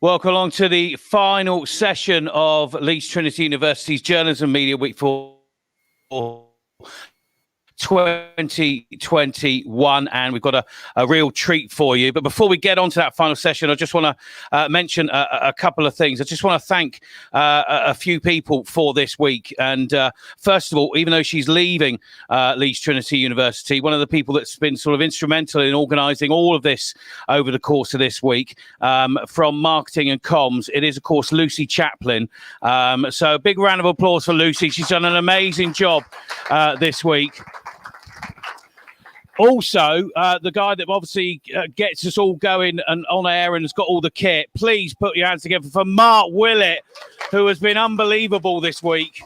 Welcome along to the final session of Leeds Trinity University's Journalism Media Week for 2021, and we've got a real treat for you. But before we get on to that final session, I just want to mention a couple of things. I just want to thank a few people for this week. And first of all, even though she's leaving Leeds Trinity University, one of the people that's been sort of instrumental in organising all of this over the course of this week, from marketing and comms, it is, of course, Lucy Chaplin. So a big round of applause for Lucy. She's done an amazing job this week. Also, the guy that obviously gets us all going and on air and has got all the kit, please put your hands together for Mark Willett, who has been unbelievable this week,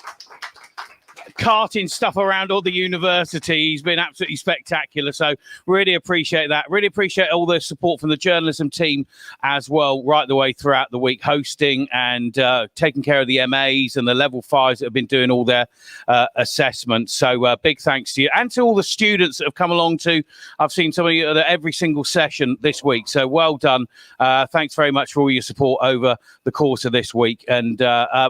carting stuff around all the university. He's been absolutely spectacular. So really appreciate that. Really appreciate all the support from the journalism team as well, right the way throughout the week, hosting and taking care of the MAs and the level 5s that have been doing all their assessments. So big thanks to you and to all the students that have come along too. I've seen some of you at every single session this week. So well done. Thanks very much for all your support over the course of this week. And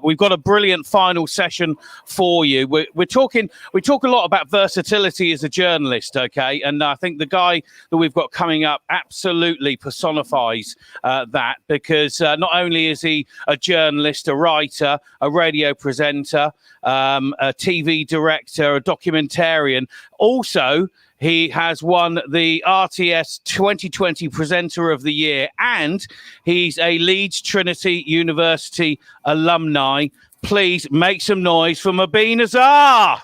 we've got a brilliant final session for you. We talk a lot about versatility as a journalist, okay? And I think the guy that we've got coming up absolutely personifies that, because not only is he a journalist, a writer, a radio presenter, a TV director, a documentarian, also he has won the RTS 2020 Presenter of the Year, and he's a Leeds Trinity University alumni. Please make some noise for Mobeen Azhar.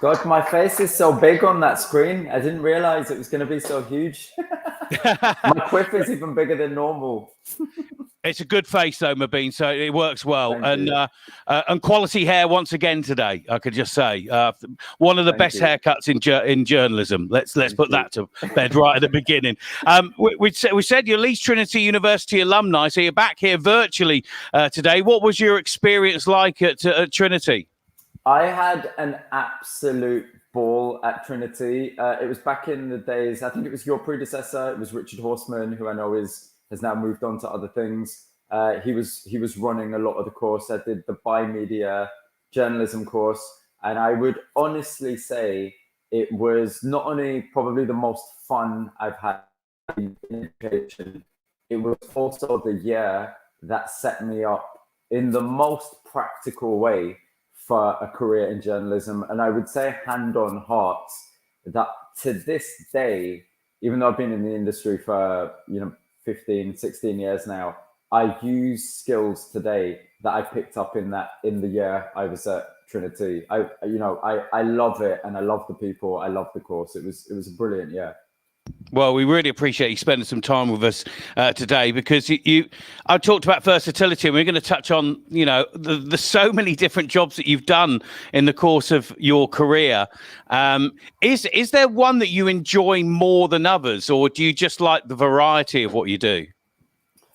God, my face is so big on that screen. I didn't realize it was going to be so huge. My quiff is even bigger than normal. It's a good face, though, Mobeen, so it works well. And quality hair once again today, I could just say. One of the best haircuts in journalism. Let's put that to bed right at the beginning. We said you're Leeds Trinity University alumni, so you're back here virtually today. What was your experience like at Trinity? I had an absolute ball at Trinity. It was back in the days, I think it was your predecessor. It was Richard Horseman, who I know has now moved on to other things. He was running a lot of the course. I did the bi-media journalism course, and I would honestly say it was not only probably the most fun I've had in education, it was also the year that set me up in the most practical way for a career in journalism. And I would say hand on heart that to this day, even though I've been in the industry for 15, 16 years now, I use skills today that I picked up in the year I was at Trinity. I love it, and I love the people. I love the course. It was a brilliant year. Well, we really appreciate you spending some time with us today, because I talked about versatility, and we're going to touch on, the so many different jobs that you've done in the course of your career. Is there one that you enjoy more than others, or do you just like the variety of what you do?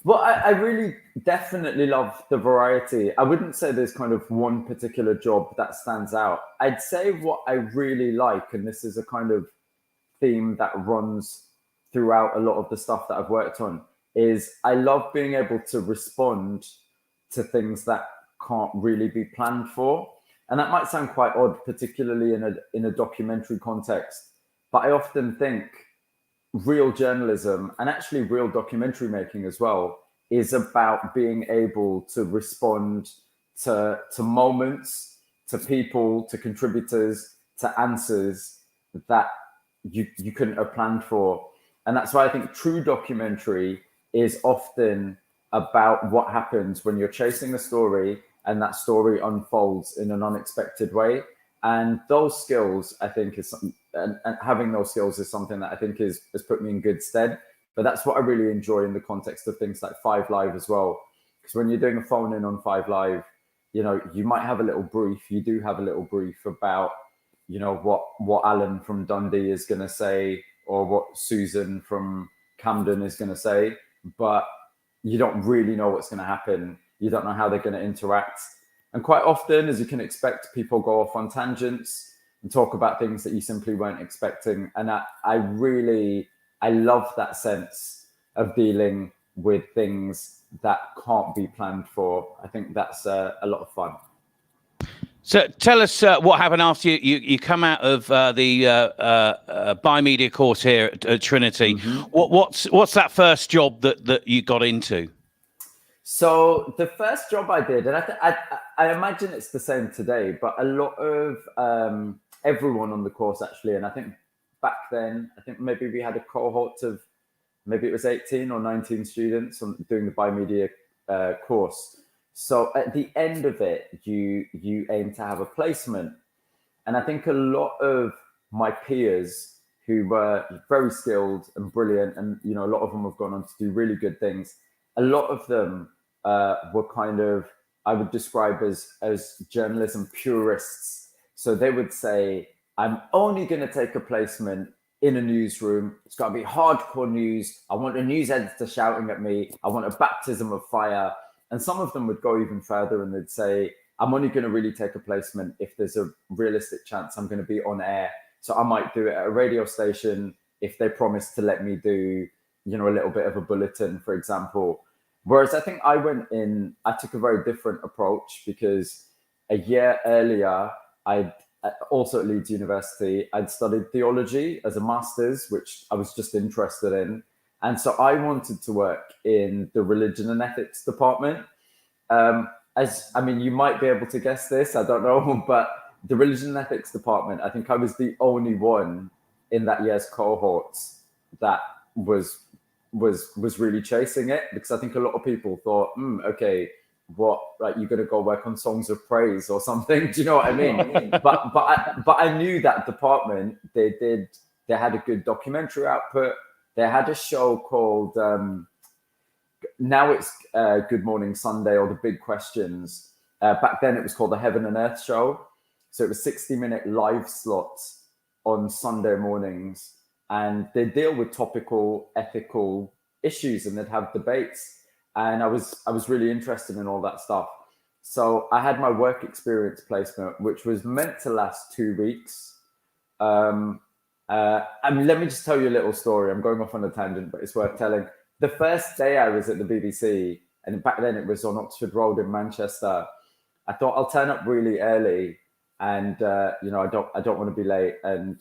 Well, I really definitely love the variety. I wouldn't say there's kind of one particular job that stands out. I'd say what I really like, and this is a kind of theme that runs throughout a lot of the stuff that I've worked on, is I love being able to respond to things that can't really be planned for. And that might sound quite odd, particularly in a documentary context, but I often think real journalism, and actually real documentary making as well, is about being able to respond to moments, to people, to contributors, to answers that you couldn't have planned for. And that's why I think true documentary is often about what happens when you're chasing a story and that story unfolds in an unexpected way. And those skills, I think, and having those skills is something that I think has put me in good stead. But that's what I really enjoy in the context of things like 5 Live as well. Because when you're doing a phone in on 5 Live, you might have a little brief. You do have a little brief about what Alan from Dundee is going to say, or what Susan from Camden is going to say, but you don't really know what's going to happen. You don't know how they're going to interact. And quite often, as you can expect, people go off on tangents and talk about things that you simply weren't expecting. And I love that sense of dealing with things that can't be planned for. I think that's a lot of fun. So tell us what happened after you come out of the biomedia course here at Trinity. What's that first job that you got into? So the first job I did, and I imagine it's the same today, but a lot of everyone on the course actually, and I think back then, I think maybe we had a cohort of maybe it was 18 or 19 students doing the biomedia course. So at the end of it, you aim to have a placement. And I think a lot of my peers who were very skilled and brilliant, and a lot of them have gone on to do really good things. A lot of them were kind of, I would describe as journalism purists. So they would say, I'm only going to take a placement in a newsroom. It's got to be hardcore news. I want a news editor shouting at me. I want a baptism of fire. And some of them would go even further and they'd say, I'm only going to really take a placement if there's a realistic chance I'm going to be on air. So I might do it at a radio station if they promise to let me do, a little bit of a bulletin, for example. Whereas I think I took a very different approach because a year earlier, also at Leeds University, I'd studied theology as a master's, which I was just interested in. And so I wanted to work in the religion and ethics department. You might be able to guess this, I don't know, but the religion and ethics department, I think I was the only one in that year's cohorts that was really chasing it, because I think a lot of people thought, okay, what, like you're going to go work on songs of praise or something? Do you know what I mean? but I knew that department, they had a good documentary output. They had a show called, now it's Good Morning Sunday or The Big Questions. Back then it was called the Heaven and Earth Show. So it was 60-minute live slots on Sunday mornings. And they deal with topical, ethical issues, and they'd have debates. And I was really interested in all that stuff. So I had my work experience placement, which was meant to last 2 weeks. Let me just tell you a little story. I'm going off on a tangent, but it's worth telling. The first day I was at the BBC, and back then it was on Oxford Road in Manchester, I thought I'll turn up really early, and I don't want to be late, and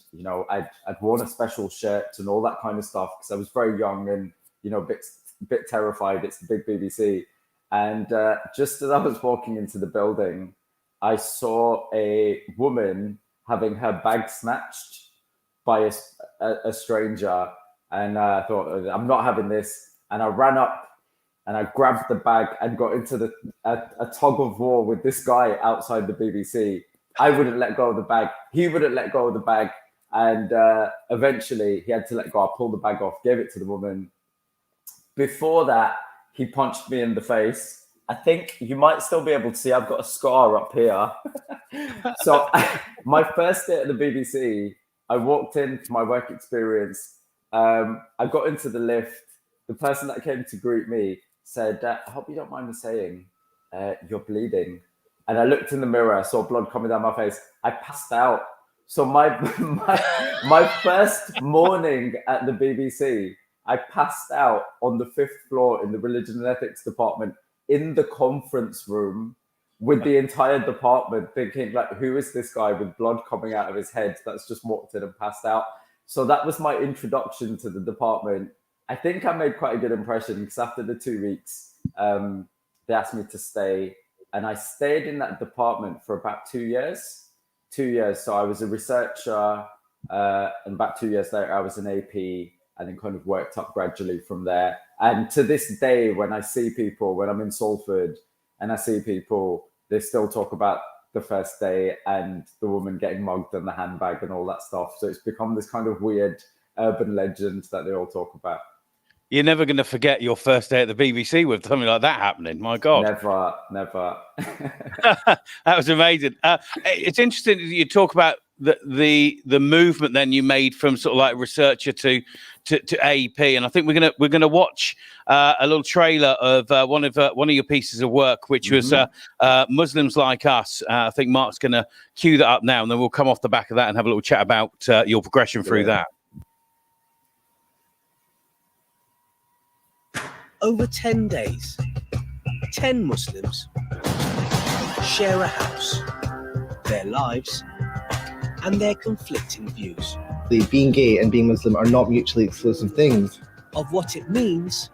I'd worn a special shirt and all that kind of stuff because I was very young and a bit terrified. It's the big BBC, and just as I was walking into the building, I saw a woman having her bag snatched by a stranger, and I thought, I'm not having this. And I ran up and I grabbed the bag and got into a tug of war with this guy outside the BBC. I wouldn't let go of the bag. He wouldn't let go of the bag. And eventually he had to let go. I pulled the bag off, gave it to the woman. Before that, he punched me in the face. I think you might still be able to see I've got a scar up here. So my first day at the BBC, I walked into my work experience. I got into the lift. The person that came to greet me said, I hope you don't mind me saying, you're bleeding. And I looked in the mirror, I saw blood coming down my face. I passed out. So my first morning at the BBC, I passed out on the 5th floor in the religion and ethics department in the conference room with the entire department thinking, like, who is this guy with blood coming out of his head that's just walked in and passed out? So that was my introduction to the department. I think I made quite a good impression because after the 2 weeks, they asked me to stay. And I stayed in that department for about 2 years. 2 years. So I was a researcher, and about 2 years later, I was an AP, and then kind of worked up gradually from there. And to this day, when I see people, when I'm in Salford and I see people, they still talk about the first day and the woman getting mugged and the handbag and all that stuff. So it's become this kind of weird urban legend that they all talk about. You're never going to forget your first day at the BBC with something like that happening. My God. Never. That was amazing. It's interesting that you talk about the movement then you made from sort of like researcher to AP, and I think we're gonna watch a little trailer of one of your pieces of work, which was Muslims Like Us. I think Mark's gonna cue that up now, and then we'll come off the back of that and have a little chat about your progression through that. over 10 days, 10 Muslims share a house, their lives, and their conflicting views. Being gay and being Muslim are not mutually exclusive things. Of what it means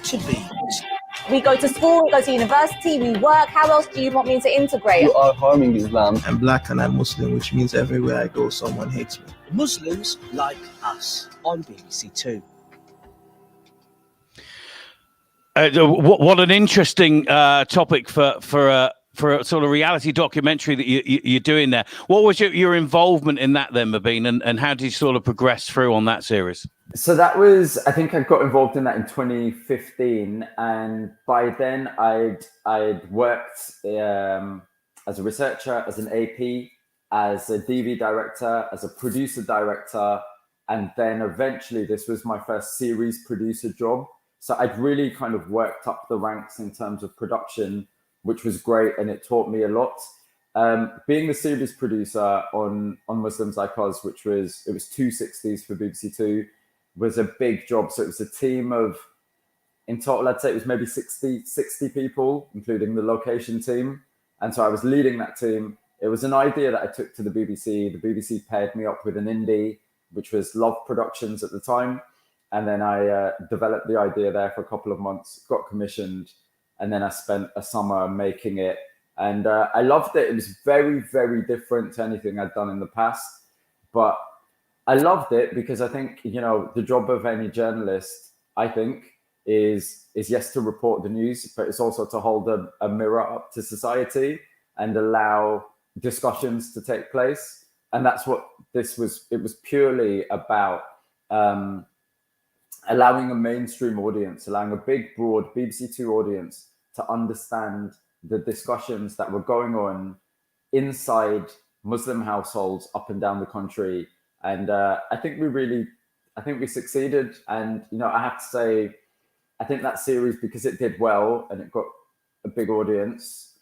to be Muslim. We go to school, we go to university, we work. How else do you want me to integrate? You are harming Islam. I'm black and I'm Muslim, which means everywhere I go, someone hates me. Muslims Like Us on BBC Two. What an interesting topic for a sort of reality documentary that you're doing there. What was your involvement in that then, Mobeen, and how did you sort of progress through on that series? So that was, I think I got involved in that in 2015, and by then I'd worked as a researcher, as an AP, as a DV director, as a producer director, and then eventually this was my first series producer job. So I'd really kind of worked up the ranks in terms of production, which was great, and it taught me a lot. Being the series producer on Muslims Like Us, it was 260s for BBC Two, was a big job. So it was a team of, in total, I'd say it was maybe 60 people, including the location team. And so I was leading that team. It was an idea that I took to the BBC. The BBC paired me up with an indie, which was Love Productions at the time. And then I developed the idea there for a couple of months, got commissioned, and then I spent a summer making it. And I loved it. It was very, very different to anything I'd done in the past. But I loved it because I think, the job of any journalist, I think, is yes, to report the news, but it's also to hold a mirror up to society and allow discussions to take place. And that's what this was. It was purely about allowing a mainstream audience, allowing a big, broad BBC Two audience to understand the discussions that were going on inside Muslim households up and down the country. And I think we succeeded. And, I have to say, I think that series, because it did well and it got a big audience,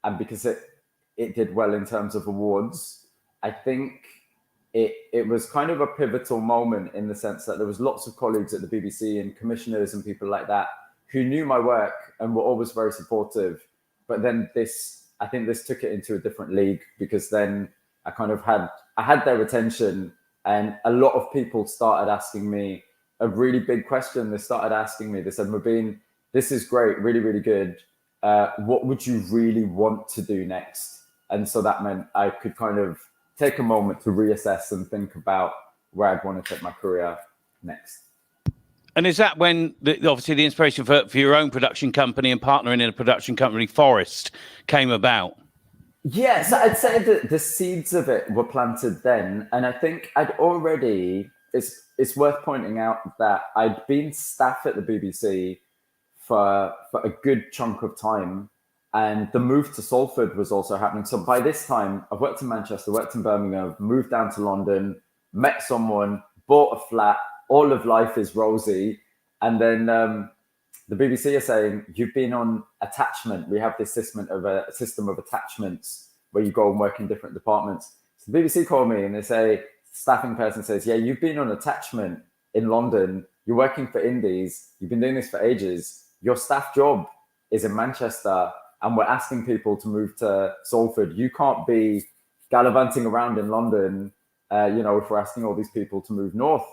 and because it did well in terms of awards, I think it was kind of a pivotal moment in the sense that there was lots of colleagues at the BBC and commissioners and people like that who knew my work and were always very supportive. But then I think this took it into a different league, because then I had their attention, and a lot of people started asking me a really big question. They started asking me, they said, Mobeen, this is great, really, really good. What would you really want to do next? And so that meant I could kind of take a moment to reassess and think about where I'd want to take my career next. And is that when, obviously, the inspiration for your own production company and partnering in a production company, Forest, came about? Yes, I'd say that the seeds of it were planted then. And I think it's worth pointing out that I'd been staff at the BBC for a good chunk of time. And the move to Salford was also happening. So by this time, I've worked in Manchester, worked in Birmingham, moved down to London, met someone, bought a flat, all of life is rosy. And then the BBC are saying, you've been on attachment. We have this system of attachments where you go and work in different departments. So the BBC call me and they say, staffing person says, yeah, you've been on attachment in London. You're working for indies. You've been doing this for ages. Your staff job is in Manchester, and we're asking people to move to Salford. You can't be gallivanting around in London, if we're asking all these people to move north.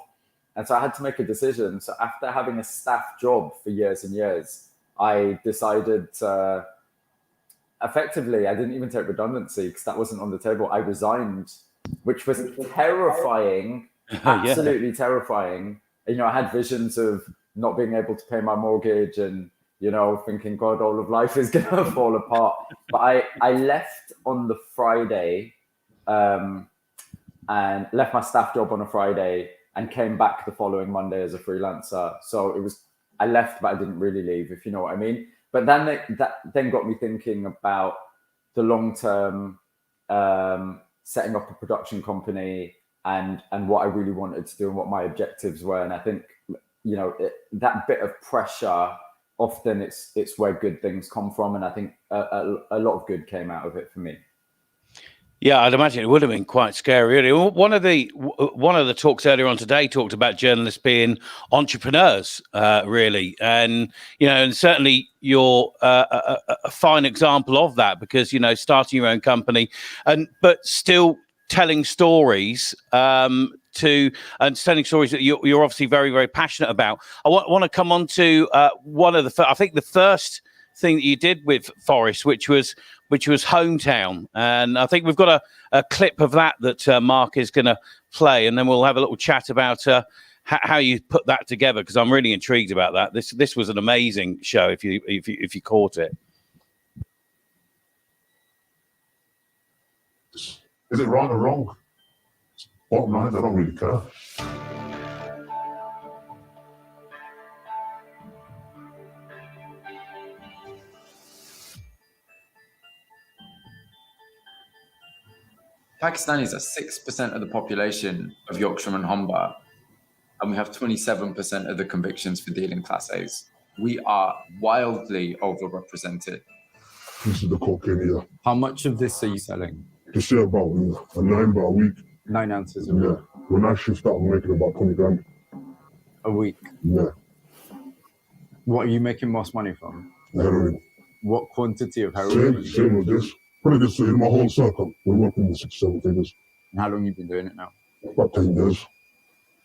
And so I had to make a decision. So after having a staff job for years and years, I decided to, effectively, I didn't even take redundancy because that wasn't on the table. I resigned, which was terrifying, absolutely terrifying. I had visions of not being able to pay my mortgage and, thinking, God, all of life is going to fall apart. But I left on the Friday and left my staff job on a Friday and came back the following Monday as a freelancer. So I left, but I didn't really leave, if you know what I mean. But then that then got me thinking about the long-term setting up a production company and what I really wanted to do and what my objectives were. And I think, that bit of pressure, often it's where good things come from. And I think a lot of good came out of it for me. Yeah, I'd imagine it would have been quite scary. Really, one of the talks earlier on today talked about journalists being entrepreneurs, really, and and certainly you're a fine example of that because starting your own company but still telling stories telling stories that you're obviously very, very passionate about. I want to come on to one of I think the first thing that you did with Forest, which was Hometown, and I think we've got a clip of that Mark is going to play, and then we'll have a little chat about how you put that together because I'm really intrigued about that. This was an amazing show if you caught it. Is it right or wrong? Bottom line, I don't really care. Pakistanis are 6% of the population of Yorkshire and Humber, and we have 27% of the convictions for dealing Class A's. We are wildly overrepresented. This is the cocaine here. How much of this are you selling? Just say about a 9 bar a week. 9 ounces a Yeah. week. When I shift out, I'm making about 20 grand. A week? Yeah. What are you making most money from? Heroin. What quantity of heroin? Same as this. Probably just in my whole circle, we're working with 6-7 figures. And how long have you been doing it now? About 10 years.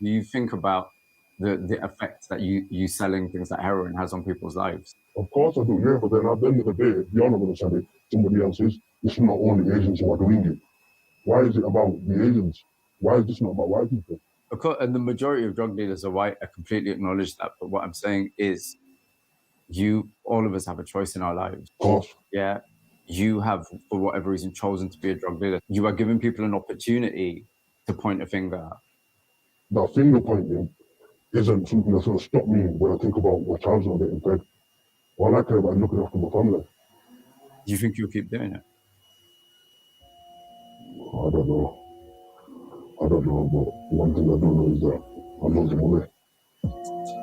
Do you think about the effect that you selling things like heroin has on people's lives? Of course I do, yeah, but then at the end of the day, if you're not going to sell it, somebody else is. It's not only Asians who are doing it. Why is it about the Asians? Why is this not about white people? And the majority of drug dealers are white. I completely acknowledge that. But what I'm saying is all of us have a choice in our lives. Of course. Yeah. You have, for whatever reason, chosen to be a drug dealer. You are giving people an opportunity to point a finger. That finger pointing isn't something that's going to stop me when I think about my child's not getting fed. All I care about is looking after my family. Do you think you'll keep doing it? I don't know. But one thing I do know is that I love the money.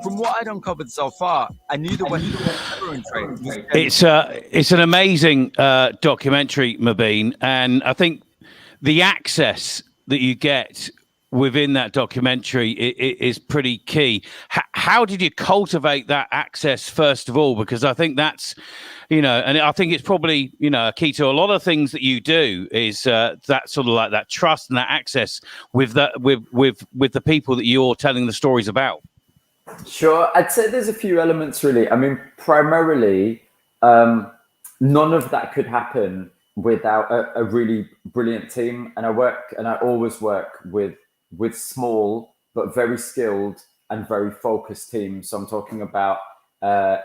From what I'd uncovered so far, I knew the heroin trade was... It's an amazing documentary, Mobeen, and I think the access that you get within that documentary is pretty key. How did you cultivate that access first of all? Because I think that's, and I think it's probably, a key to a lot of things that you do is that sort of like that trust and that access with the people that you're telling the stories about. Sure. I'd say there's a few elements really. I mean, primarily, none of that could happen without a really brilliant team. And I always work with small, but very skilled and very focused teams. So I'm talking about, a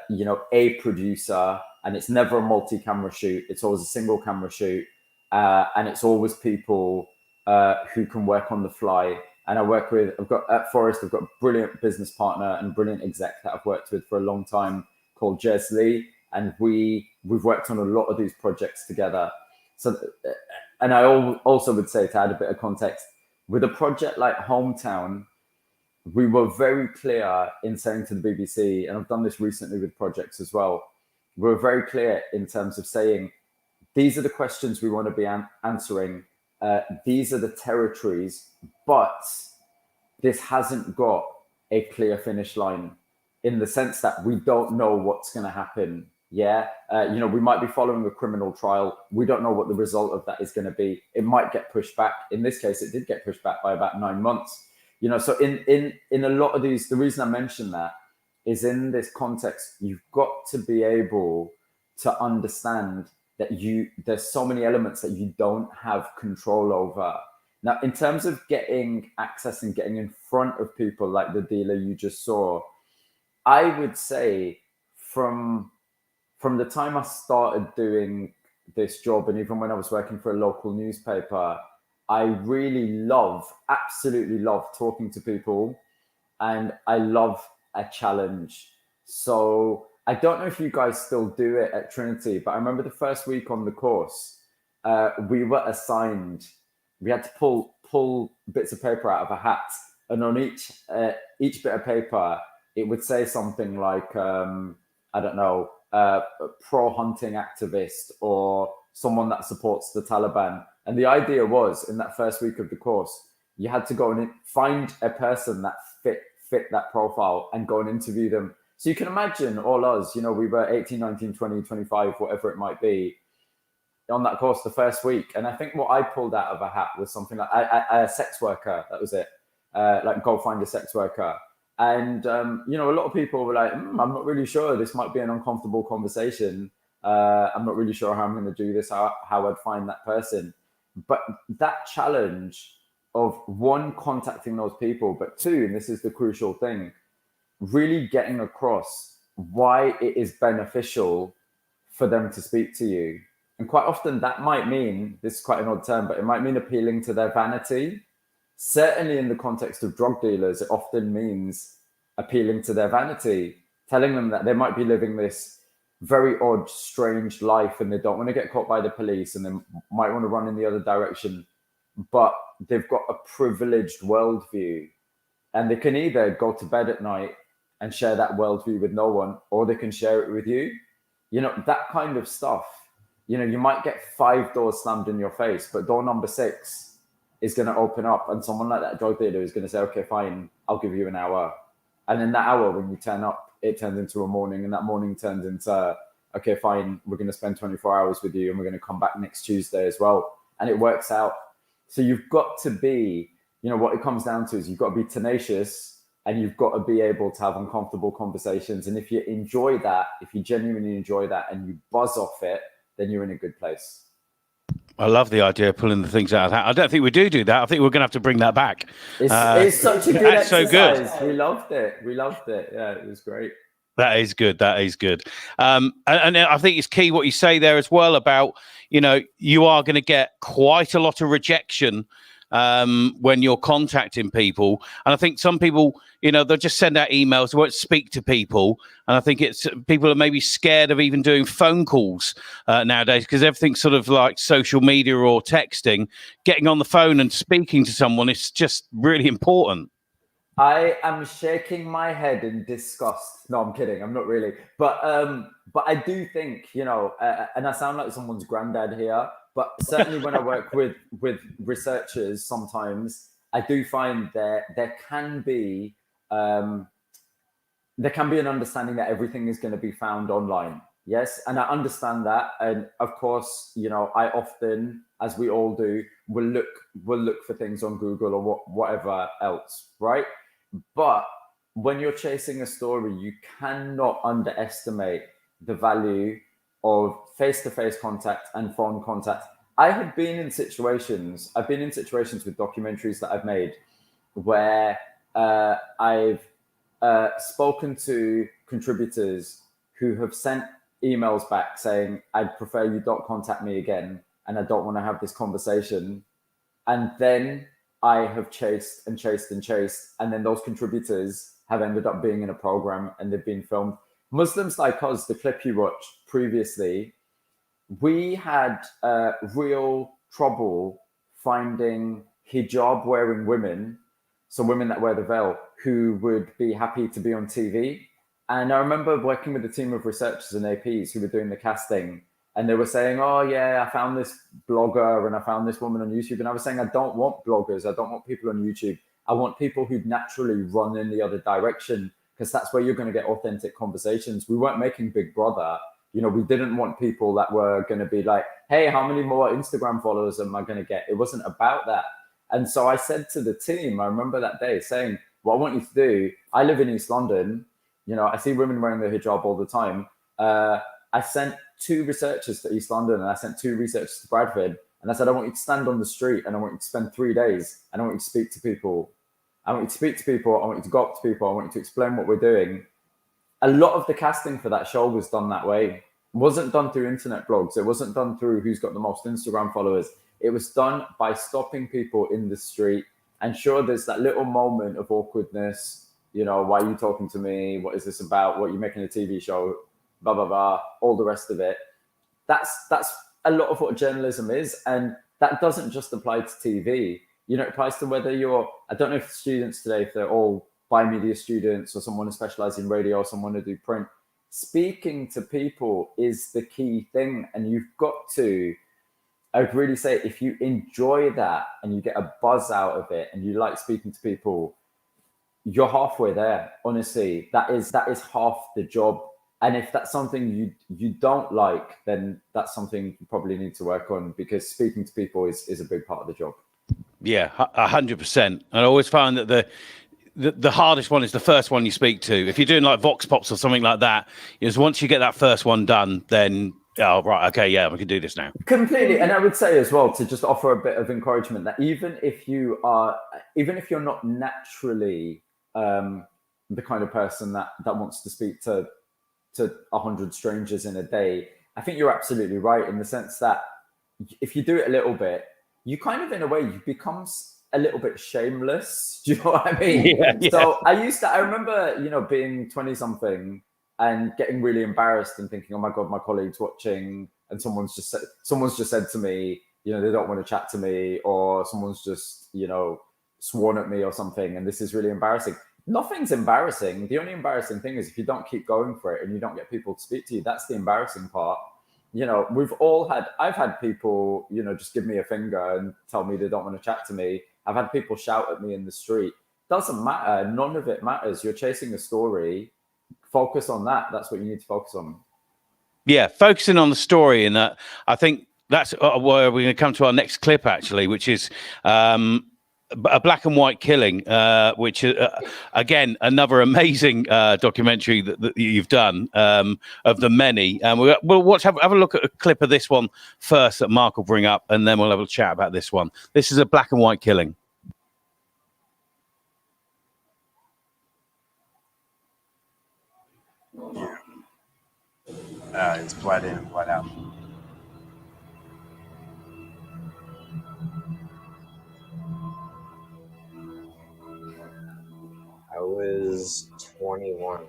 producer, and it's never a multi-camera shoot. It's always a single camera shoot. And it's always people who can work on the fly. And at Forest, I've got a brilliant business partner and brilliant exec that I've worked with for a long time called Jez Lee. And we've worked on a lot of these projects together. So, and I also would say, to add a bit of context, with a project like Hometown, we were very clear in saying to the BBC, and I've done this recently with projects as well, we were very clear in terms of saying, these are the questions we want to be answering. These are the territories, but this hasn't got a clear finish line in the sense that we don't know what's going to happen. Yeah. We might be following a criminal trial. We don't know what the result of that is going to be. It might get pushed back. In this case, it did get pushed back by about 9 months. So in a lot of these, the reason I mention that is in this context, you've got to be able to understand that there's so many elements that you don't have control over. Now, in terms of getting access and getting in front of people like the dealer you just saw, I would say from the time I started doing this job, and even when I was working for a local newspaper, I really absolutely love talking to people, and I love a challenge. So I don't know if you guys still do it at Trinity, but I remember the first week on the course, we were assigned, we had to pull bits of paper out of a hat, and on each bit of paper, it would say something like, pro hunting activist, or someone that supports the Taliban. And the idea was, in that first week of the course, you had to go and find a person that fit that profile and go and interview them. So you can imagine all us, you know, we were 18, 19, 20, 25, whatever it might be, on that course the first week. And I think what I pulled out of a hat was something like a sex worker. That was it. Like, go find a sex worker. And, you know, a lot of people were like, I'm not really sure. This might be an uncomfortable conversation. I'm not really sure how I'm going to do this, how I'd find that person. But that challenge of, one, contacting those people, but two, and this is the crucial thing, really getting across why it is beneficial for them to speak to you. And quite often that might mean, this is quite an odd term, but it might mean appealing to their vanity. Certainly in the context of drug dealers, it often means appealing to their vanity, telling them that they might be living this very odd, strange life and they don't want to get caught by the police and they might want to run in the other direction, but they've got a privileged worldview and they can either go to bed at night and share that worldview with no one, or they can share it with you. You know, that kind of stuff. You know, you might get 5 doors slammed in your face, but door number 6 is going to open up, and someone like that drug dealer is going to say, okay, fine, I'll give you an hour. And in that hour, when you turn up, it turns into a morning, and that morning turns into, okay, fine, we're going to spend 24 hours with you, and we're going to come back next Tuesday as well. And it works out. So you've got to be, you know, what it comes down to is you've got to be tenacious, and you've got to be able to have uncomfortable conversations. And if you enjoy that, if you genuinely enjoy that and you buzz off it, then you're in a good place. I love the idea of pulling the things out of that. I don't think we do that. I think we're going to have to bring that back. It's such a good exercise. So good. We loved it. Yeah, it was great. That is good. And I think it's key what you say there as well about, you know, you are going to get quite a lot of rejection when you're contacting people. And I think some people, you know, they'll just send out emails, they won't speak to people. And I think it's people are maybe scared of even doing phone calls nowadays because everything's sort of like social media or texting. Getting on the phone and speaking to someone is just really important. I am shaking my head in disgust. No, I'm kidding. I'm not really. But I do think, you know, and I sound like someone's granddad here, but certainly when I work with researchers, sometimes I do find there can be an understanding that everything is going to be found online. Yes, and I understand that, and of course, you know, I often, as we all do, will look for things on Google or whatever else, right? But when you're chasing a story, you cannot underestimate the value of face-to-face contact and phone contact. I've been in situations with documentaries that I've made where I've spoken to contributors who have sent emails back saying, I'd prefer you don't contact me again and I don't want to have this conversation. And then I have chased and chased and chased. And then those contributors have ended up being in a program and they've been filmed. Muslims like us, the clip you watched previously, we had real trouble finding hijab wearing women, so women that wear the veil, who would be happy to be on TV. And I remember working with a team of researchers and APs who were doing the casting, and they were saying, oh yeah, I found this blogger and I found this woman on YouTube. And I was saying, I don't want bloggers. I don't want people on YouTube. I want people who naturally run in the other direction, because that's where you're going to get authentic conversations. We weren't making Big Brother. You know, we didn't want people that were going to be like, hey, how many more Instagram followers am I going to get? It wasn't about that. And so I said to the team, I remember that day saying, what I want you to do, I live in East London. You know, I see women wearing their hijab all the time. I sent 2 researchers to East London and I sent 2 researchers to Bradford. And I said, I want you to stand on the street and I want you to spend 3 days and I want you to speak to people. I want you to speak to people. I want you to go up to people. I want you to explain what we're doing. A lot of the casting for that show was done that way. It wasn't done through internet blogs. It wasn't done through who's got the most Instagram followers. It was done by stopping people in the street. And sure, there's that little moment of awkwardness. You know, why are you talking to me? What is this about? What are you making a TV show? Blah, blah, blah, all the rest of it. That's a lot of what journalism is. And that doesn't just apply to TV. You know, it applies to whether you're, I don't know if students today, if they're all biomedia students or someone who specializes in radio or someone who do print, speaking to people is the key thing. And you've got to, I would really say, if you enjoy that and you get a buzz out of it and you like speaking to people, you're halfway there. Honestly, that is half the job. And if that's something you don't like, then that's something you probably need to work on, because speaking to people is a big part of the job. Yeah, 100%. I always find that the hardest one is the first one you speak to. If you're doing like Vox Pops or something like that, is once you get that first one done, then oh right, okay, yeah, we can do this now. Completely. And I would say as well, to just offer a bit of encouragement, that even if you're not naturally the kind of person that wants to speak to 100 strangers in a day, I think you're absolutely right, in the sense that if you do it a little bit, you kind of, in a way, you become a little bit shameless. Do you know what I mean? Yeah. So I remember, being 20 something and getting really embarrassed and thinking, oh my God, my colleague's watching, and someone's just said to me, they don't want to chat to me, or someone's just, sworn at me or something, and this is really embarrassing. Nothing's embarrassing. The only embarrassing thing is if you don't keep going for it and you don't get people to speak to you. That's the embarrassing part. I've had people, just give me a finger and tell me they don't want to chat to me. I've had people shout at me in the street. Doesn't matter. None of it matters. You're chasing a story. Focus on that. That's what you need to focus on. Yeah, focusing on the story, and that, I think that's where we're going to come to our next clip, actually, which is a black and white killing, which again, another amazing documentary that you've done, of the many. We'll have a look at a clip of this one first that Mark will bring up, and then we'll have a chat about this one. This is a black and white killing. It's blood in and blood out. I was 21.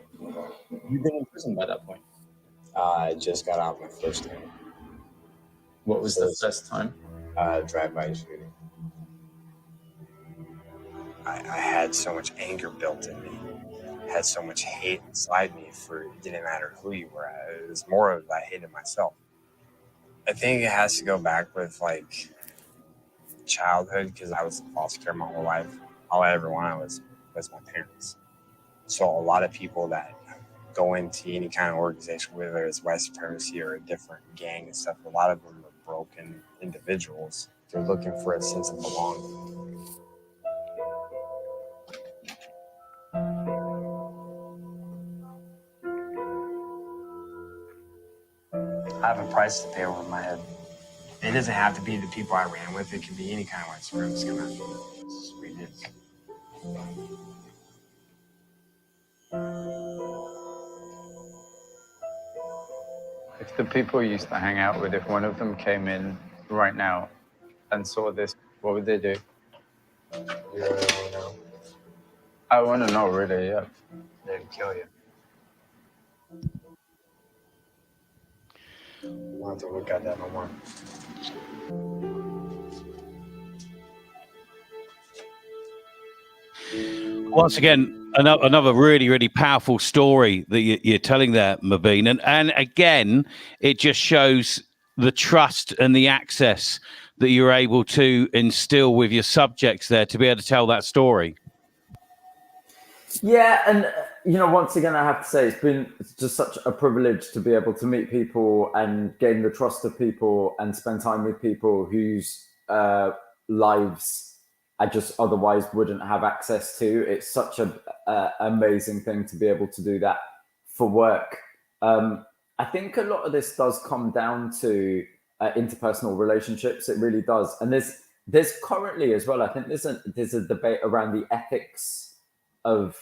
You've been in prison by that point? I just got out my first time. What was the first time? Drive-by shooting. I had so much anger built in me. I had so much hate inside me for it didn't matter who you were. It was more of I hated myself. I think it has to go back with like childhood, because I was in foster care my whole life. All I ever wanted was my parents. So a lot of people that go into any kind of organization, whether it's white supremacy or a different gang and stuff, a lot of them are broken individuals. They're looking for a sense of belonging. I have a price to pay over my head. It doesn't have to be the people I ran with. It can be any kind of white supremacist come out. It's what it is. If the people you used to hang out with, if one of them came in right now and saw this, what would they do? You really want to know? I want to know, really, yeah. They'd kill you. I don't have to look at that no more. Once again, another really, really powerful story that you're telling there, Mobeen. And again, it just shows the trust and the access that you're able to instill with your subjects there to be able to tell that story. Yeah, and once again, I have to say it's been just such a privilege to be able to meet people and gain the trust of people and spend time with people whose lives I just otherwise wouldn't have access to. It's such an amazing thing to be able to do that for work. I think a lot of this does come down to interpersonal relationships. It really does. And there's currently as well, I think there's a debate around the ethics of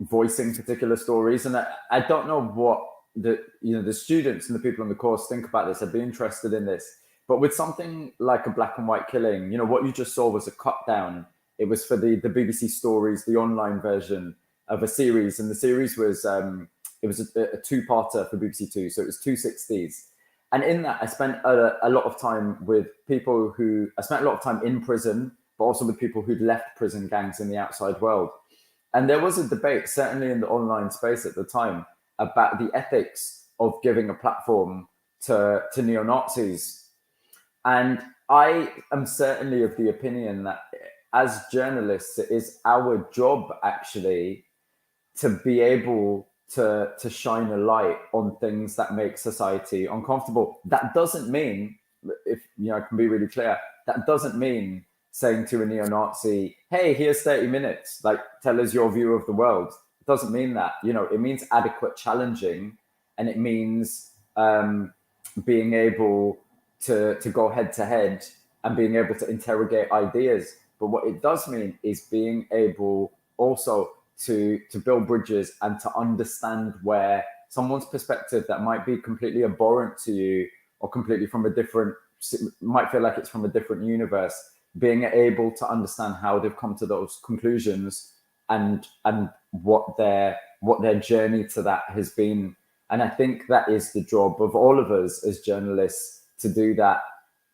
voicing particular stories. And I don't know what the students and the people on the course think about this. I'd be interested in this. But with something like a black and white killing, what you just saw was a cut down. It was for the BBC Stories, the online version of a series. And the series was, it was a two-parter for BBC Two. So it was 2 60s. And in that, I spent a lot of time with people I spent a lot of time in prison, but also with people who'd left prison gangs in the outside world. And there was a debate, certainly in the online space at the time, about the ethics of giving a platform to neo-Nazis. And I am certainly of the opinion that as journalists, it is our job actually to be able to shine a light on things that make society uncomfortable. That doesn't mean, if I can be really clear, that doesn't mean saying to a neo-Nazi, hey, here's 30 minutes, like tell us your view of the world. It doesn't mean that. It means adequate challenging, and it means being able to go head to head and being able to interrogate ideas. But what it does mean is being able also to build bridges and to understand where someone's perspective that might be completely abhorrent to you or completely from a different, might feel like it's from a different universe, being able to understand how they've come to those conclusions and what their journey to that has been. And I think that is the job of all of us as journalists, to do that,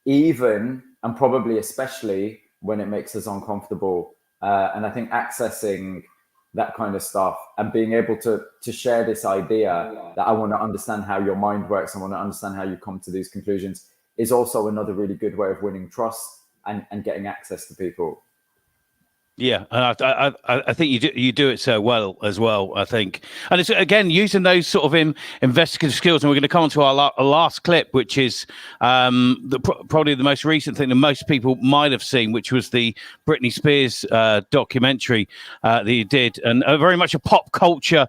even and probably especially when it makes us uncomfortable. And I think accessing that kind of stuff and being able to share this idea that I want to understand how your mind works, I want to understand how you come to these conclusions, is also another really good way of winning trust and getting access to people. Yeah, and I think you do it so well as well, I think. And it's, again, using those sort of investigative skills. And we're going to come on to our last clip, which is probably the most recent thing that most people might have seen, which was the Britney Spears documentary that you did, and very much a pop culture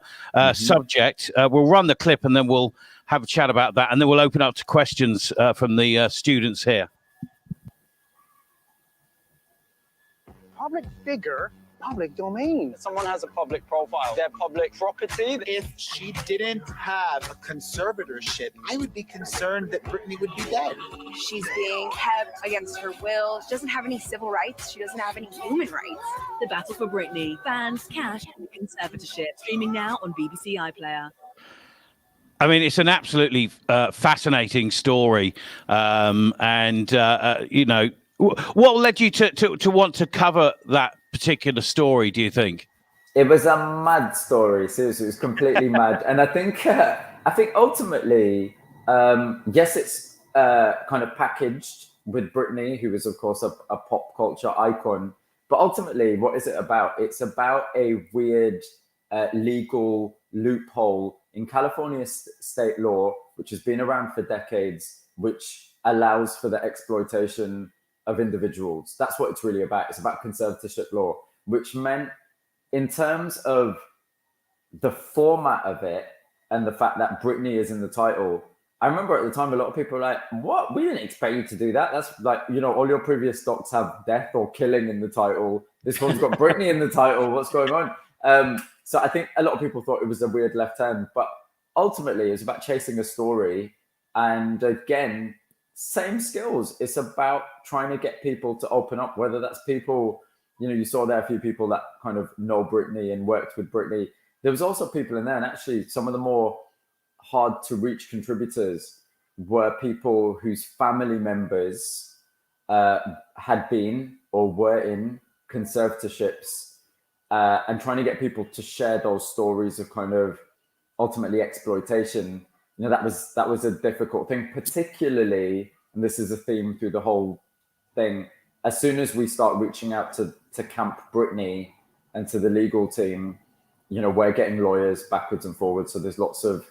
subject. We'll run the clip and then we'll have a chat about that. And then we'll open up to questions from the students here. Public figure, public domain. Someone has a public profile. They're public property. If she didn't have a conservatorship, I would be concerned that Britney would be dead. She's being kept against her will. She doesn't have any civil rights. She doesn't have any human rights. The battle for Britney. Fans, cash, and conservatorship. Streaming now on BBC iPlayer. I mean, it's an absolutely fascinating story. What led you to want to cover that particular story, do you think? It was a mad story. Seriously, it was completely mad. And I think ultimately, yes, it's kind of packaged with Britney, who is, of course, a pop culture icon. But ultimately, what is it about? It's about a weird legal loophole in California state law, which has been around for decades, which allows for the exploitation of individuals. That's what it's really about. It's about conservatorship law, which meant, in terms of the format of it and the fact that Britney is in the title, I remember at the time a lot of people were like, what? We didn't expect you to do that. That's like, all your previous docs have death or killing in the title. This one's got Britney in the title. What's going on? So I think a lot of people thought it was a weird left turn, but ultimately it's about chasing a story. And again, same skills. It's about trying to get people to open up, whether that's people, you saw there a few people that kind of know Britney and worked with Britney. There was also people in there, and actually some of the more hard to reach contributors were people whose family members had been or were in conservatorships, and trying to get people to share those stories of kind of ultimately exploitation. That was a difficult thing, particularly, and this is a theme through the whole thing, as soon as we start reaching out to Camp Britney and to the legal team, we're getting lawyers backwards and forwards. So there's lots of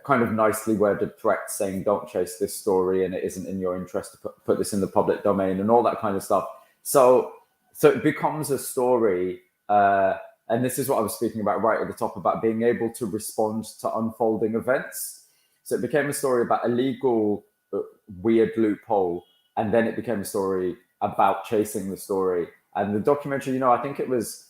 kind of nicely worded threats saying, don't chase this story and it isn't in your interest to put this in the public domain and all that kind of stuff. So it becomes a story, and this is what I was speaking about right at the top, about being able to respond to unfolding events. So it became a story about a legal weird loophole, and then it became a story about chasing the story. And the documentary, I think it was,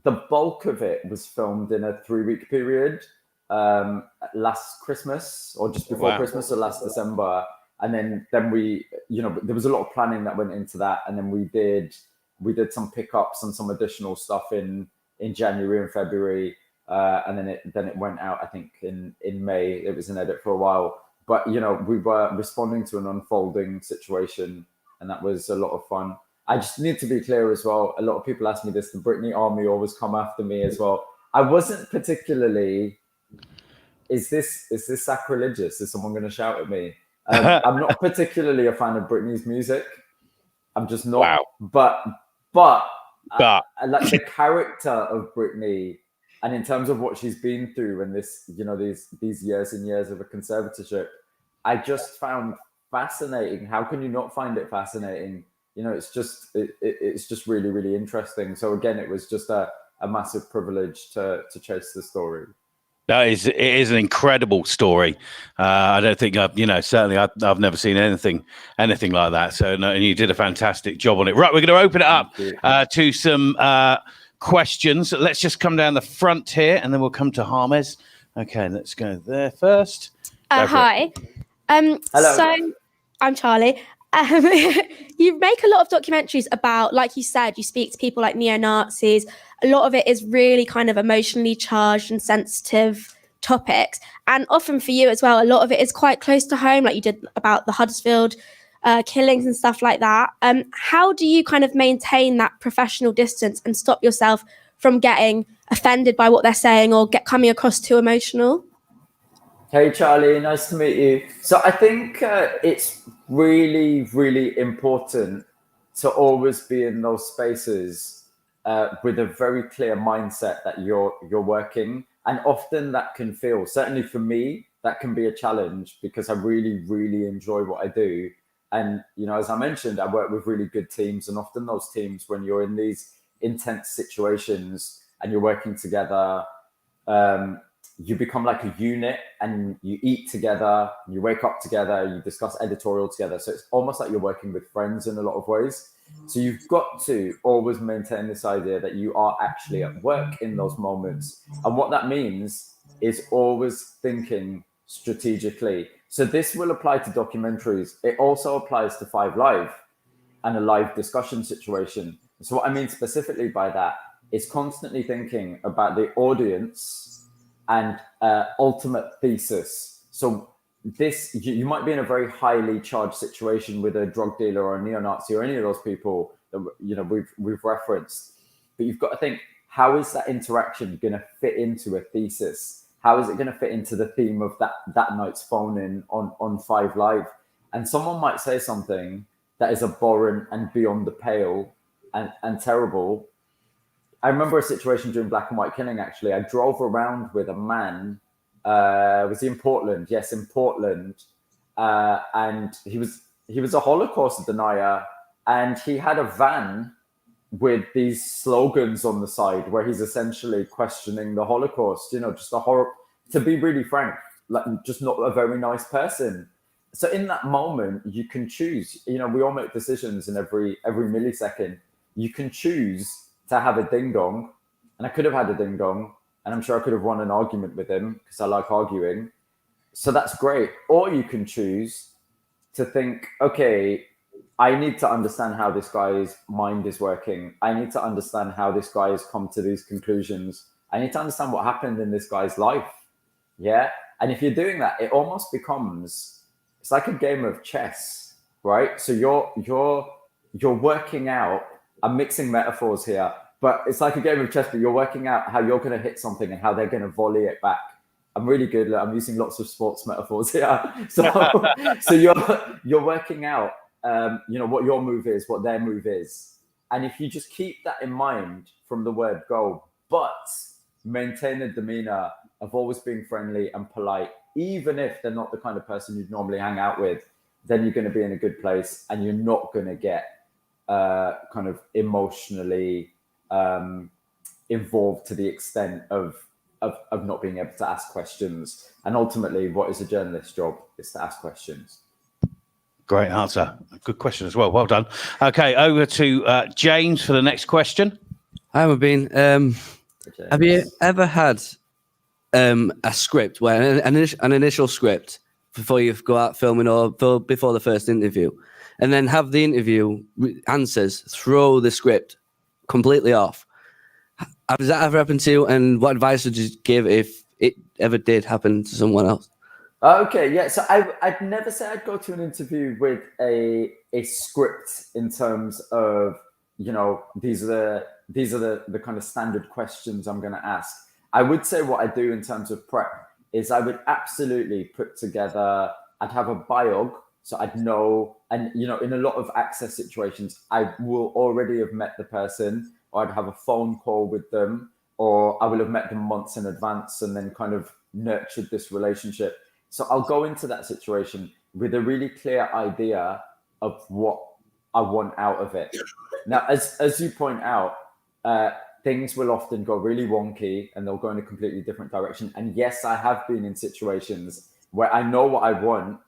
the bulk of it was filmed in a 3-week period, last Christmas or just before Christmas or last December. And then we, there was a lot of planning that went into that. And then we did some pickups and some additional stuff in January and February, and then it went out, I think, in May. It was an edit for a while, but we were responding to an unfolding situation, and that was a lot of fun. I just need to be clear as well. A lot of people ask me this: the Britney army always come after me as well. I wasn't particularly is this sacrilegious? Is someone going to shout at me? I'm not particularly a fan of Britney's music. I'm just not. Wow. But I like the character of Britney, and in terms of what she's been through and this, these years and years of a conservatorship, I just found fascinating. How can you not find it fascinating? It's just really, really interesting. So again, it was just a massive privilege to chase the story. It is an incredible story. I don't think certainly I've never seen anything like that. So no, and you did a fantastic job on it. Right, we're going to open it up to some questions. Let's just come down the front here, and then we'll come to James. Okay, let's go there first. Hi. Hello. So I'm Charlie. You make a lot of documentaries about, like you said, you speak to people like neo-Nazis. A lot of it is really kind of emotionally charged and sensitive topics. And often for you as well, a lot of it is quite close to home, like you did about the Huddersfield killings and stuff like that. How do you kind of maintain that professional distance and stop yourself from getting offended by what they're saying or coming across too emotional? Hey, Charlie, nice to meet you. So I think it's really, really important to always be in those spaces with a very clear mindset that you're working. And often that can feel, certainly for me, that can be a challenge because I really, really enjoy what I do. And, as I mentioned, I work with really good teams. And often those teams, when you're in these intense situations and you're working together, you become like a unit and you eat together, you wake up together, you discuss editorial together. So it's almost like you're working with friends in a lot of ways. So you've got to always maintain this idea that you are actually at work in those moments. And what that means is always thinking strategically. So this will apply to documentaries. It also applies to 5 Live and a live discussion situation. So what I mean specifically by that is constantly thinking about the audience and ultimate thesis. So this, you might be in a very highly charged situation with a drug dealer or a neo-Nazi or any of those people that we've referenced, but you've got to think, how is that interaction going to fit into a thesis? How is it going to fit into the theme of that night's phone-in on 5 Live? And someone might say something that is abhorrent and beyond the pale and terrible. I remember a situation during Black and White Killing, actually. I drove around with a man, was he in Portland? Yes, in Portland. And he was a Holocaust denier, and he had a van with these slogans on the side where he's essentially questioning the Holocaust, just a horror, to be really frank, like just not a very nice person. So in that moment, you can choose, we all make decisions in every millisecond. You can choose to have a ding dong, and I could have had a ding dong, and I'm sure I could have won an argument with him because I like arguing. So that's great. Or you can choose to think, okay, I need to understand how this guy's mind is working. I need to understand how this guy has come to these conclusions. I need to understand what happened in this guy's life. Yeah. And if you're doing that, it almost becomes, it's like a game of chess, right? So you're working out, I'm mixing metaphors here, but it's like a game of chess, but you're working out how you're going to hit something and how they're going to volley it back. I'm really good. I'm using lots of sports metaphors here. So you're working out, what your move is, what their move is. And if you just keep that in mind from the word go, but maintain a demeanor of always being friendly and polite, even if they're not the kind of person you'd normally hang out with, then you're going to be in a good place and you're not going to get kind of emotionally involved to the extent of not being able to ask questions. And ultimately, what is a journalist's job is to ask questions. Great answer. Good question as well. Well done. Okay, over to James for the next question. Hi, Mobeen. Have you ever had a script, where an initial script before you go out filming or before the first interview, and then have the interview answers throw the script completely off? Has that ever happened to you? And what advice would you give if it ever did happen to someone else? Okay, yeah. So I'd never say I'd go to an interview with a script in terms of, these are the kind of standard questions I'm going to ask. I would say what I do in terms of prep is I would absolutely put together, I'd have a biog, so I'd know, and you know, in a lot of access situations, I will already have met the person, or I'd have a phone call with them, or I will have met them months in advance and then kind of nurtured this relationship. So I'll go into that situation with a really clear idea of what I want out of it. Now, as you point out, things will often go really wonky and they'll go in a completely different direction. And yes, I have been in situations where I know what I want,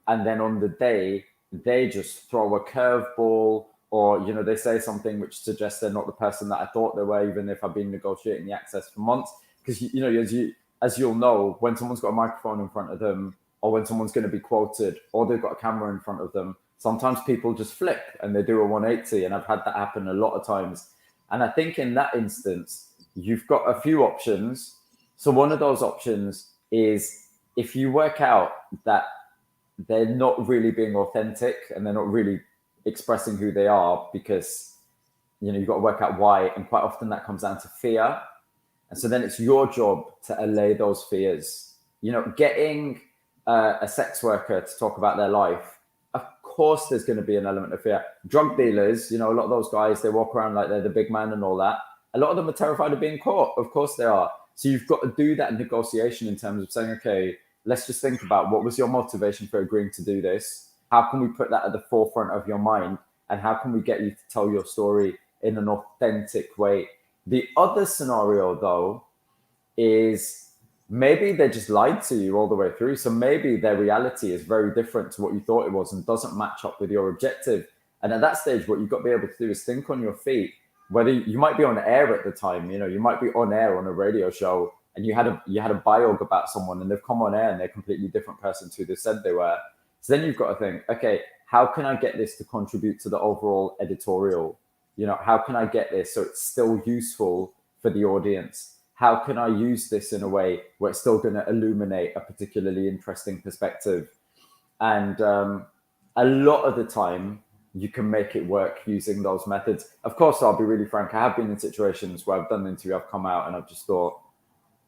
and then on the day, they just throw a curveball, or, you know, they say something which suggests they're not the person that I thought they were, even if I've been negotiating the access for months. Because, you know, as you'll know, when someone's got a microphone in front of them, or when someone's going to be quoted, or they've got a camera in front of them, sometimes people just flip and they do a 180. And I've had that happen a lot of times. And I think in that instance, you've got a few options. So one of those options is, if you work out that they're not really being authentic and they're not really expressing who they are, because, you know, you've got to work out why. And quite often that comes down to fear. And so then it's your job to allay those fears. You know, getting a sex worker to talk about their life, of course there's going to be an element of fear. Drug dealers, you know, a lot of those guys, they walk around like they're the big man and all that. A lot of them are terrified of being caught. Of course they are. So you've got to do that negotiation in terms of saying, okay, let's just think about what was your motivation for agreeing to do this? How can we put that at the forefront of your mind? And how can we get you to tell your story in an authentic way? The other scenario, though, is maybe they just lied to you all the way through. So maybe their reality is very different to what you thought it was and doesn't match up with your objective. And at that stage, what you've got to be able to do is think on your feet. Whether you might be on air at the time, you know, you might be on air on a radio show, and you had a biog about someone, and they've come on air and they're a completely different person to who they said they were. So then you've got to think, okay, how can I get this to contribute to the overall editorial? You know, how can I get this so it's still useful for the audience? How can I use this in a way where it's still going to illuminate a particularly interesting perspective? And a lot of the time, you can make it work using those methods. Of course, I'll be really frank. I have been in situations where I've done the interview, I've come out and I've just thought,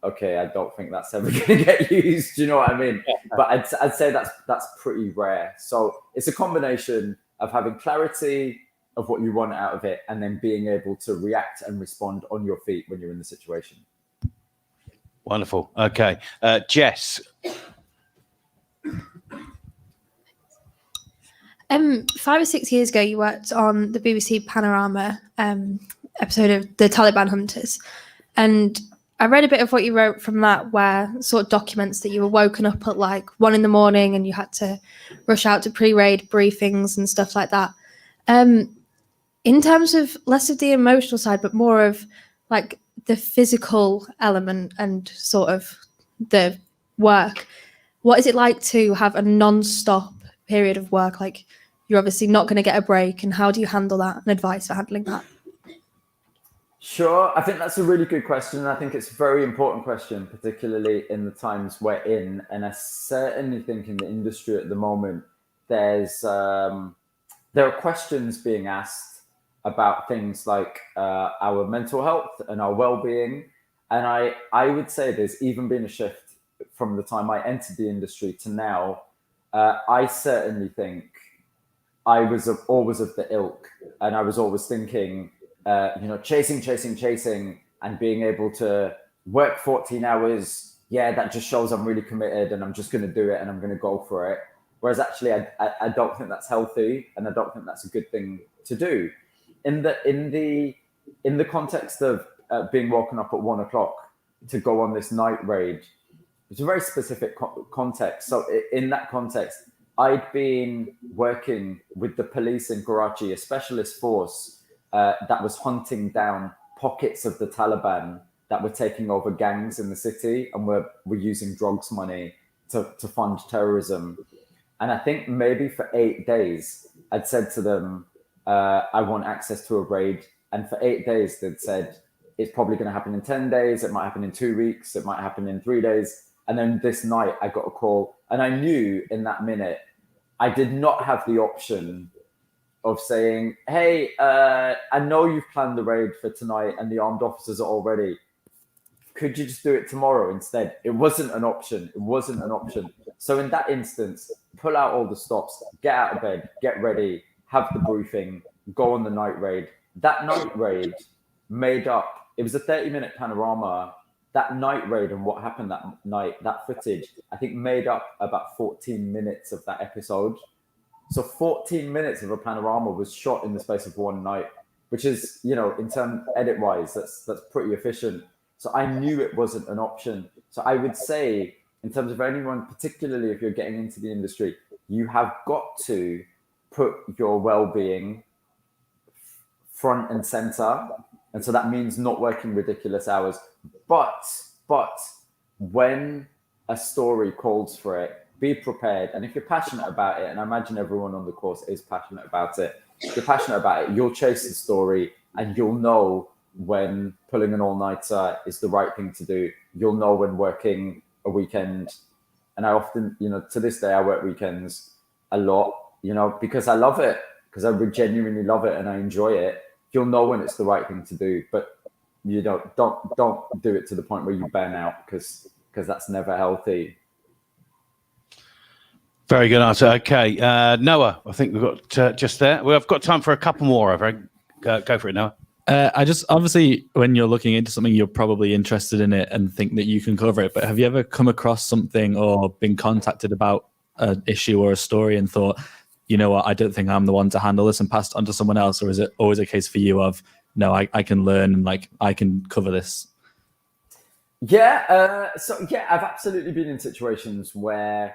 okay, I don't think that's ever going to get used. Do you know what I mean? But I'd say that's pretty rare. So it's a combination of having clarity of what you want out of it, and then being able to react and respond on your feet when you're in the situation. Wonderful. Okay. Jess. 5 or 6 years ago, you worked on the BBC Panorama episode of the Taliban Hunters. And I read a bit of what you wrote from that, where sort of documents that you were woken up at like 1 a.m. and you had to rush out to pre-raid briefings and stuff like that. In terms of less of the emotional side, but more of like the physical element and sort of the work, what is it like to have a non-stop period of work? Like, you're obviously not going to get a break, and how do you handle that, and advice for handling that? Sure. I think that's a really good question. And I think it's a very important question, particularly in the times we're in. And I certainly think in the industry at the moment, there are questions being asked about things like our mental health and our well-being. And I would say there's even been a shift from the time I entered the industry to now. I certainly think I was always of the ilk, and I was always thinking, chasing, and being able to work 14 hours. Yeah, that just shows I'm really committed, and I'm just going to do it, and I'm going to go for it. Whereas actually, I don't think that's healthy, and I don't think that's a good thing to do. In the context of being woken up at 1 o'clock to go on this night raid, it's a very specific context. So in that context, I'd been working with the police in Karachi, a specialist force that was hunting down pockets of the Taliban that were taking over gangs in the city and were using drugs money to fund terrorism. And I think maybe for 8 days, I'd said to them, I want access to a raid. And for 8 days, they'd said, it's probably going to happen in 10 days. It might happen in 2 weeks. It might happen in 3 days. And then this night I got a call, and I knew in that minute, I did not have the option of saying, hey, I know you've planned the raid for tonight and the armed officers are all ready. could you just do it tomorrow instead? It wasn't an option. It wasn't an option. So in that instance, pull out all the stops, get out of bed, get ready, have the briefing, go on the night raid. That night raid made up, it was a 30-minute panorama. That night raid and what happened that night, that footage, I think made up about 14 minutes of that episode. So 14 minutes of a panorama was shot in the space of one night, which is, you know, in terms edit-wise, that's pretty efficient. So I knew it wasn't an option. So I would say, in terms of anyone, particularly if you're getting into the industry, you have got to put your well-being front and center. And so that means not working ridiculous hours. But when a story calls for it, be prepared. And if you're passionate about it, and I imagine everyone on the course is passionate about it, if you're passionate about it, you'll chase the story and you'll know when pulling an all-nighter is the right thing to do. You'll know when working a weekend. And I often, you know, to this day, I work weekends a lot, you know, because I love it, because I genuinely love it and I enjoy it. You'll know when it's the right thing to do, but you know, don't do it to the point where you burn out, because that's never healthy. Very good answer. Okay, Noah, I think we've got just there. We've got time for a couple more. I think. Go for it, Noah. I just, obviously, when you're looking into something, you're probably interested in it and think that you can cover it. But have you ever come across something or been contacted about an issue or a story and thought, you know what, I don't think I'm the one to handle this, and passed on to someone else? Or is it always a case for you of, no, I can learn and like I can cover this? Yeah. So yeah, I've absolutely been in situations where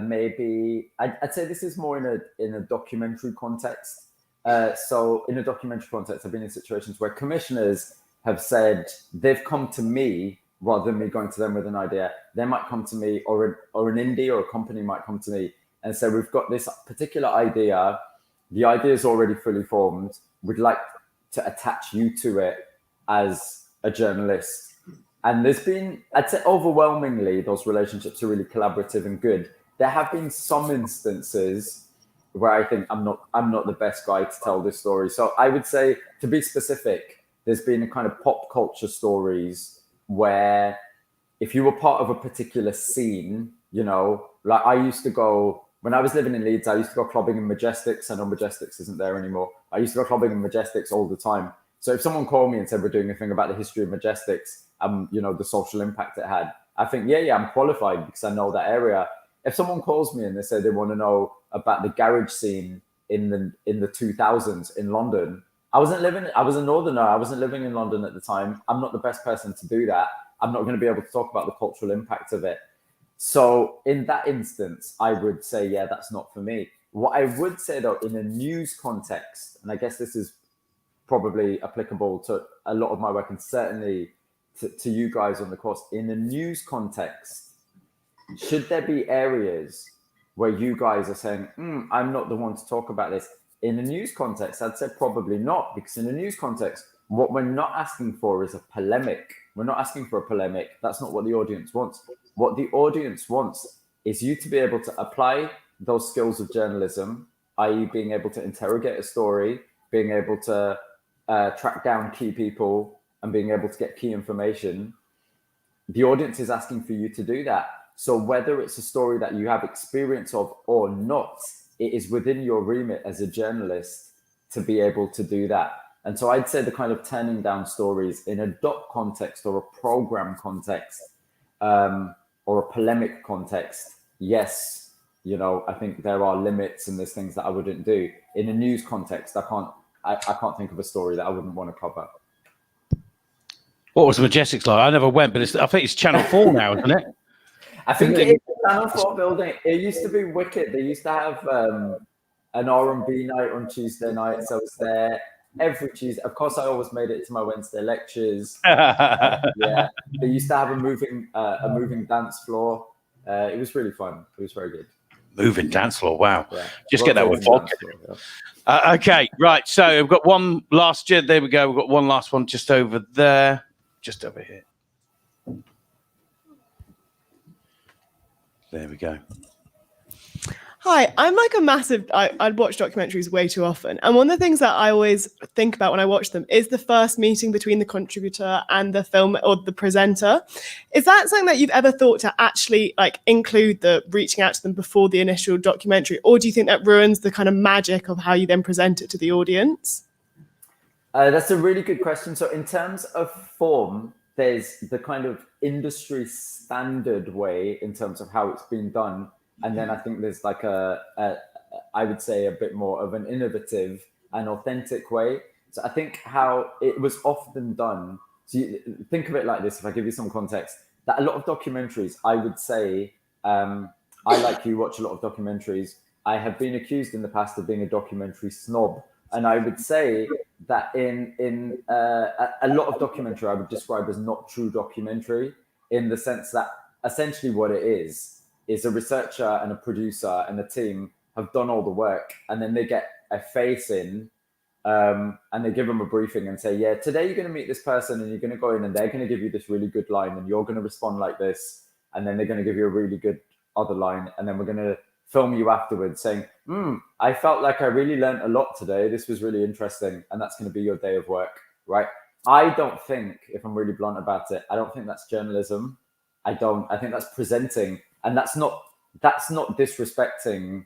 maybe I'd say this is more in a documentary context. So in a documentary context, I've been in situations where commissioners have said they've come to me rather than me going to them with an idea. They might come to me, or an indie or a company might come to me and say, we've got this particular idea. The idea is already fully formed. We'd like to attach you to it as a journalist. And there's been, I'd say overwhelmingly, those relationships are really collaborative and good. There have been some instances where I think I'm not the best guy to tell this story. So I would say, to be specific, there's been a kind of pop culture stories where if you were part of a particular scene, you know, like I used to go, when I was living in Leeds, I used to go clubbing in Majestics. I know Majestics isn't there anymore. I used to go clubbing in Majestics all the time. So if someone called me and said, we're doing a thing about the history of Majestics, you know, the social impact it had, I think, yeah, I'm qualified because I know that area. If someone calls me and they say they want to know about the garage scene in the 2000s in London, I was a northerner. I wasn't living in London at the time. I'm not the best person to do that. I'm not going to be able to talk about the cultural impact of it. So in that instance, I would say, yeah, that's not for me. What I would say though, in a news context, and I guess this is probably applicable to a lot of my work and certainly to you guys on the course, in a news context, should there be areas where you guys are saying, I'm not the one to talk about this? In a news context, I'd say probably not, because in a news context, what we're not asking for is a polemic. We're not asking for a polemic. That's not what the audience wants. What the audience wants is you to be able to apply those skills of journalism, i.e. being able to interrogate a story, being able to track down key people and being able to get key information. The audience is asking for you to do that. So whether it's a story that you have experience of or not, it is within your remit as a journalist to be able to do that. And so I'd say the kind of turning down stories in a doc context or a program context or a polemic context, yes, you know, I think there are limits and there's things that I wouldn't do. In a news context, I can't think of a story that I wouldn't want to cover. What was the Majestics like? I never went, but I think it's Channel 4 now, isn't it? I think it is the Channel 4 building. It used to be wicked. They used to have an R&B night on Tuesday night, so I was there every Tuesday. Of course, I always made it to my Wednesday lectures. Yeah, they used to have a moving dance floor. It was really fun. It was very good. Moving dance floor, wow. Yeah. Just get that with vodka. Okay, right. So we've got one last. There we go. We've got one last one just over there. Just over here. There we go. Hi, I'm like a massive, I'd watch documentaries way too often. And one of the things that I always think about when I watch them is the first meeting between the contributor and the film or the presenter. Is that something that you've ever thought to actually like include the reaching out to them before the initial documentary? Or do you think that ruins the kind of magic of how you then present it to the audience? That's a really good question. So in terms of form, there's the kind of industry standard way in terms of how it's been done. And then I think there's like I would say a bit more of an innovative and authentic way. So I think how it was often done, so you think of it like this, if I give you some context, that a lot of documentaries, I would say, I like you watch a lot of documentaries. I have been accused in the past of being a documentary snob. And I would say that in a lot of documentary, I would describe as not true documentary, in the sense that essentially what it is a researcher and a producer and a team have done all the work, and then they get a face in and they give them a briefing and say, yeah, today you're going to meet this person and you're going to go in and they're going to give you this really good line and you're going to respond like this. And then they're going to give you a really good other line. And then we're going to film you afterwards saying, I felt like I really learned a lot today. This was really interesting. And that's going to be your day of work, right? I don't think, if I'm really blunt about it, I don't think that's journalism. I think that's presenting. And that's not disrespecting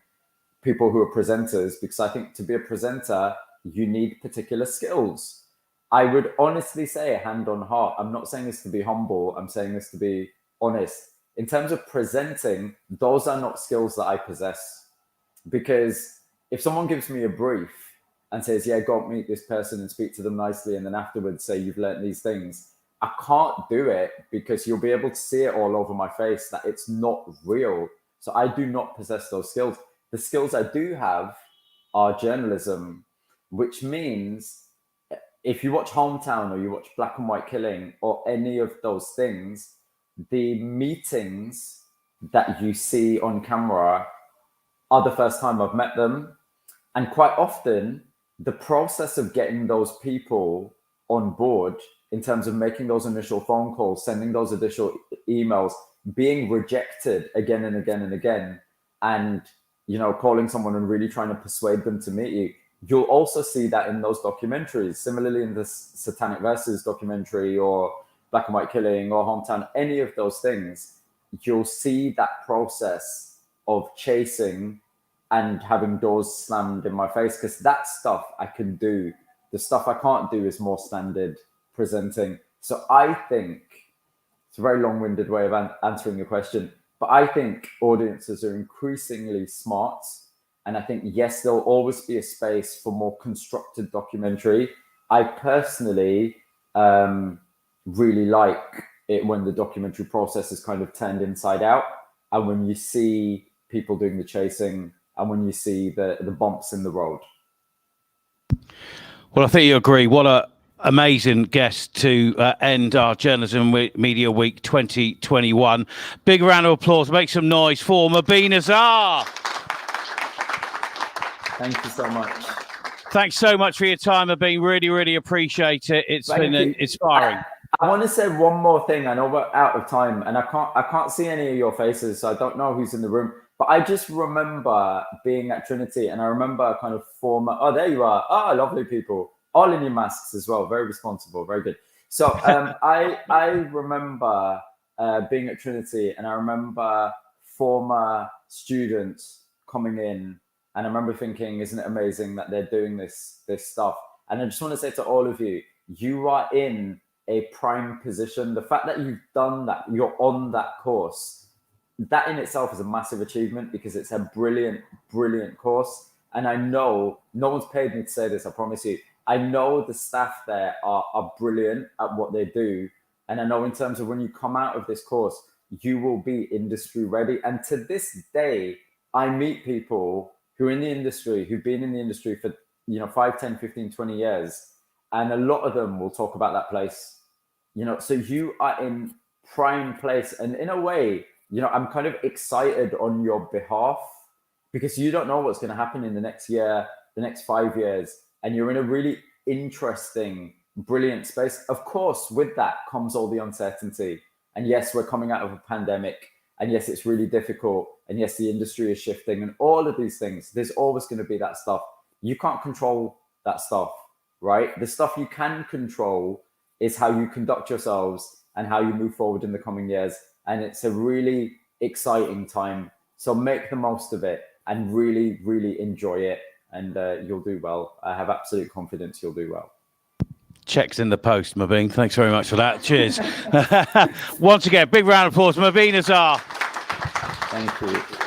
people who are presenters, because I think to be a presenter, you need particular skills. I would honestly say, hand on heart, I'm not saying this to be humble, I'm saying this to be honest. In terms of presenting, those are not skills that I possess. Because if someone gives me a brief and says, yeah, go meet this person and speak to them nicely, and then afterwards say you've learned these things, I can't do it, because you'll be able to see it all over my face that it's not real. So I do not possess those skills. The skills I do have are journalism, which means if you watch Hometown or you watch Black and White Killing or any of those things, the meetings that you see on camera are the first time I've met them. And quite often, the process of getting those people on board in terms of making those initial phone calls, sending those initial emails, being rejected again and again and again, and calling someone and really trying to persuade them to meet you. You'll also see that in those documentaries. Similarly, in the Satanic Verses documentary or Black and White Killing or Hometown, any of those things, you'll see that process of chasing and having doors slammed in my face, because that stuff I can do. The stuff I can't do is more standard presenting. So I think, it's a very long-winded way of answering your question, but I think audiences are increasingly smart. And I think, yes, there'll always be a space for more constructed documentary. I personally really like it when the documentary process is kind of turned inside out, and when you see people doing the chasing, and when you see the bumps in the road. Well, I think you agree. What a amazing guest to end our Journalism Media Week 2021. Big round of applause. Make some noise for Mobeen Azhar. Thank you so much. Thanks so much for your time, Mobeen. Really, really appreciate it. It's been inspiring. I want to say one more thing. I know we're out of time, and I can't see any of your faces, so I don't know who's in the room. But I just remember being at Trinity, and I remember kind of former. Oh, there you are. Oh, lovely people, all in your masks as well. Very responsible, very good. So I remember being at Trinity, and I remember former students coming in, and I remember thinking, isn't it amazing that they're doing this stuff? And I just want to say to all of you, you are in a prime position. The fact that you've done that, you're on that course, that in itself is a massive achievement, because it's a brilliant, brilliant course. And I know, no one's paid me to say this, I promise you, I know the staff there are brilliant at what they do. And I know in terms of when you come out of this course, you will be industry ready. And to this day, I meet people who are in the industry, who've been in the industry for 5, 10, 15, 20 years. And a lot of them will talk about that place. So you are in prime place. And in a way, I'm kind of excited on your behalf, because you don't know what's going to happen in the next year, the next 5 years. And you're in a really interesting, brilliant space. Of course, with that comes all the uncertainty. And yes, we're coming out of a pandemic. And yes, it's really difficult. And yes, the industry is shifting and all of these things. There's always going to be that stuff. You can't control that stuff, right? The stuff you can control is how you conduct yourselves and how you move forward in the coming years. And it's a really exciting time. So make the most of it and really, really enjoy it. And you'll do well. I have absolute confidence you'll do well. Checks in the post, Mobeen. Thanks very much for that. Cheers. Once again, big round of applause, Mobeen Azhar. Thank you.